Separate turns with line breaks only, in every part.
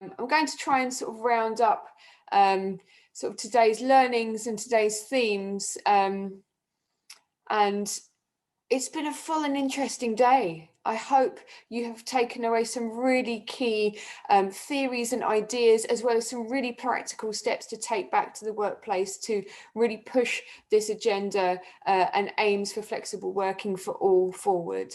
I'm going to try and sort of round up sort of today's learnings and today's themes. And it's been a full and interesting day. I hope you have taken away some really key theories and ideas, as well as some really practical steps to take back to the workplace to really push this agenda and aims for flexible working for all forward.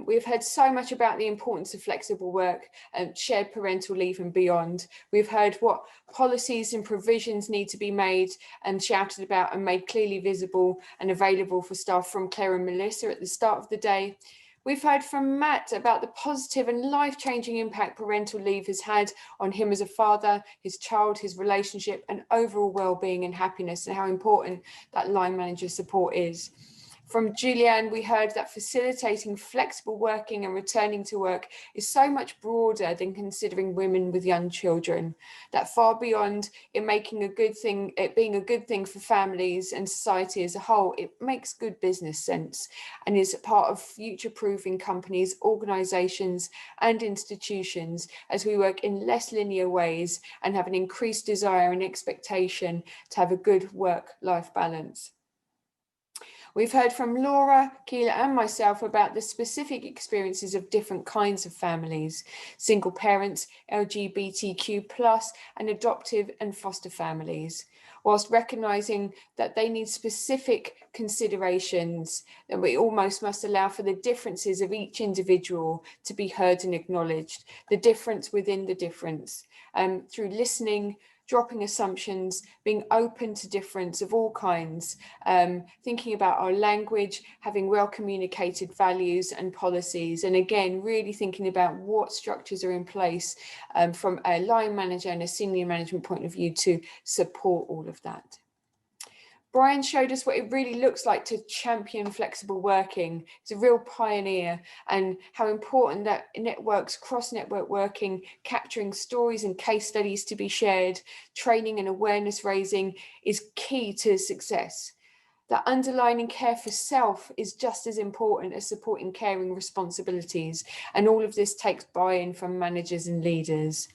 We've heard so much about the importance of flexible work and shared parental leave and beyond. We've heard what policies and provisions need to be made and shouted about and made clearly visible and available for staff from Claire and Melissa at the start of the day. We've heard from Matt about the positive and life-changing impact parental leave has had on him as a father, his child, his relationship, and overall well-being and happiness, and how important that line manager support is. From Julianne, we heard that facilitating flexible working and returning to work is so much broader than considering women with young children, that far beyond it being a good thing for families and society as a whole, it makes good business sense and is part of future-proofing companies, organisations and institutions as we work in less linear ways and have an increased desire and expectation to have a good work-life balance. We've heard from Laura, Keela and myself about the specific experiences of different kinds of families, single parents, LGBTQ+, and adoptive and foster families, whilst recognising that they need specific considerations, that we almost must allow for the differences of each individual to be heard and acknowledged, the difference within the difference, through listening, dropping assumptions, being open to difference of all kinds, thinking about our language, having well communicated values and policies, and again, really thinking about what structures are in place from a line manager and a senior management point of view to support all of that. Brian showed us what it really looks like to champion flexible working. He's a real pioneer, and how important that networks, cross-network working, capturing stories and case studies to be shared, training and awareness raising is key to success. That underlining care for self is just as important as supporting caring responsibilities, and all of this takes buy-in from managers and leaders.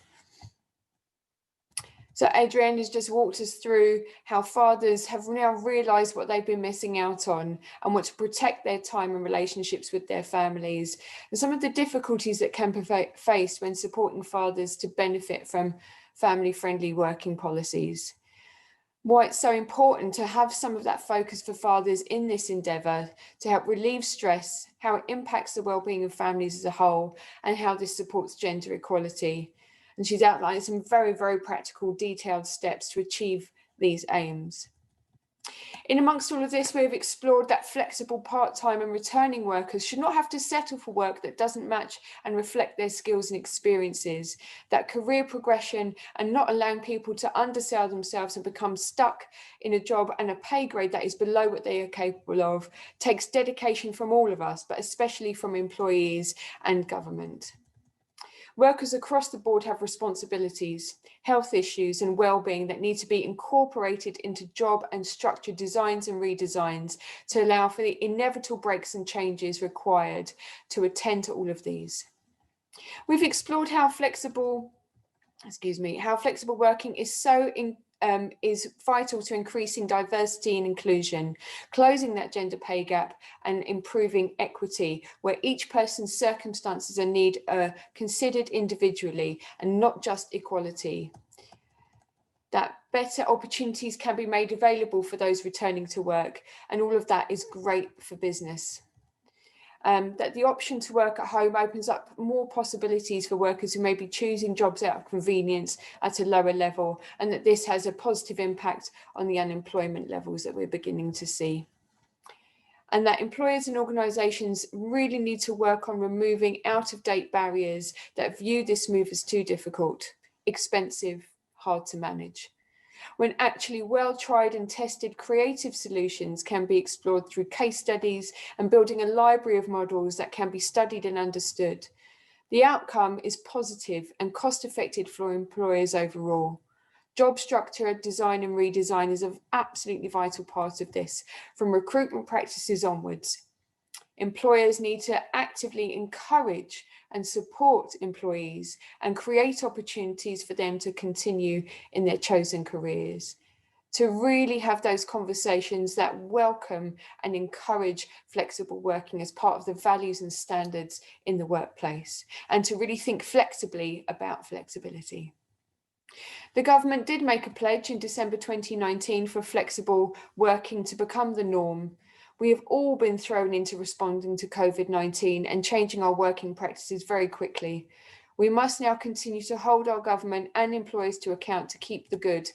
So Adrienne has just walked us through how fathers have now realised what they've been missing out on and want to protect their time and relationships with their families, and some of the difficulties that can be faced when supporting fathers to benefit from family-friendly working policies. Why it's so important to have some of that focus for fathers in this endeavour to help relieve stress, how it impacts the well-being of families as a whole, and how this supports gender equality. And she's outlined some very, very practical, detailed steps to achieve these aims. In amongst all of this, we've explored that flexible part-time and returning workers should not have to settle for work that doesn't match and reflect their skills and experiences, that career progression and not allowing people to undersell themselves and become stuck in a job and a pay grade that is below what they are capable of takes dedication from all of us, but especially from employees and government. Workers across the board have responsibilities, health issues and well-being that need to be incorporated into job and structure designs and redesigns to allow for the inevitable breaks and changes required to attend to all of these. We've explored how flexible working is vital to increasing diversity and inclusion, closing that gender pay gap and improving equity, where each person's circumstances and need are considered individually and not just equality. That better opportunities can be made available for those returning to work, and all of that is great for business. That the option to work at home opens up more possibilities for workers who may be choosing jobs out of convenience at a lower level, and that this has a positive impact on the unemployment levels that we're beginning to see. And that employers and organisations really need to work on removing out-of-date barriers that view this move as too difficult, expensive, hard to manage, when actually well-tried and tested creative solutions can be explored through case studies and building a library of models that can be studied and understood. The outcome is positive and cost-effective for employers overall. Job structure design and redesign is an absolutely vital part of this, from recruitment practices onwards. Employers need to actively encourage and support employees and create opportunities for them to continue in their chosen careers, to really have those conversations that welcome and encourage flexible working as part of the values and standards in the workplace, and to really think flexibly about flexibility. The government did make a pledge in December 2019 for flexible working to become the norm. We have all been thrown into responding to COVID-19 and changing our working practices very quickly. We must now continue to hold our government and employers to account to keep the good,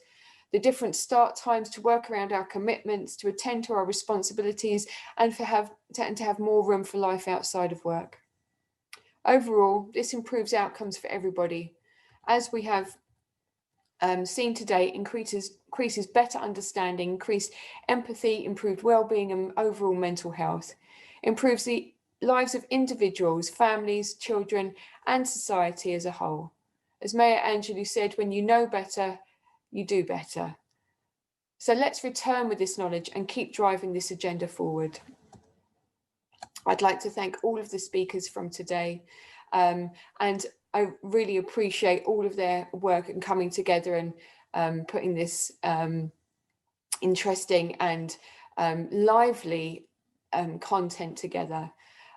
the different start times, to work around our commitments, to attend to our responsibilities, and to have more room for life outside of work. Overall, this improves outcomes for everybody. As we have seen today, increases better understanding, increased empathy, improved well-being and overall mental health, improves the lives of individuals, families, children and society as a whole. As Maya Angelou said, when you know better, you do better. So let's return with this knowledge and keep driving this agenda forward. I'd like to thank all of the speakers from today, and I really appreciate all of their work and coming together and putting this interesting and lively content together.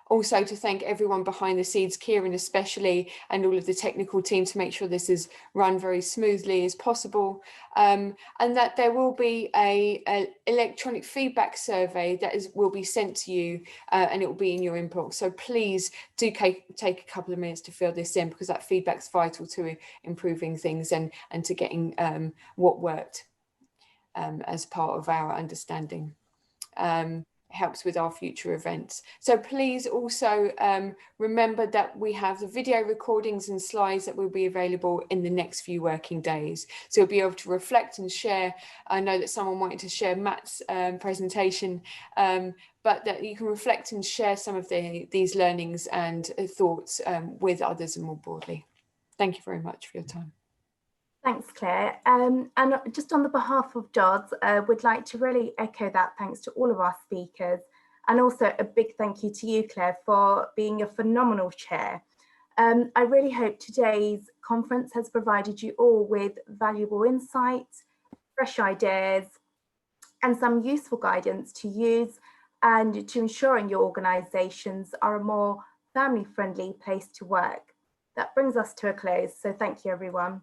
Also to thank everyone behind the scenes, Kieran especially, and all of the technical team to make sure this is run very smoothly as possible. And that there will be a electronic feedback survey that will be sent to you and it will be in your inbox. So please do take a couple of minutes to fill this in, because that feedback's vital to improving things and to getting what worked as part of our understanding. Helps with our future events. So please also remember that we have the video recordings and slides that will be available in the next few working days. So you'll be able to reflect and share. I know that someone wanted to share Matt's presentation, but that you can reflect and share some of these learnings and thoughts with others and more broadly. Thank you very much for your time.
Thanks, Claire. And just on the behalf of Dods, we'd like to really echo that thanks to all of our speakers, and also a big thank you to you, Claire, for being a phenomenal chair. I really hope today's conference has provided you all with valuable insights, fresh ideas, and some useful guidance to use and to ensuring your organisations are a more family-friendly place to work. That brings us to a close, so thank you, everyone.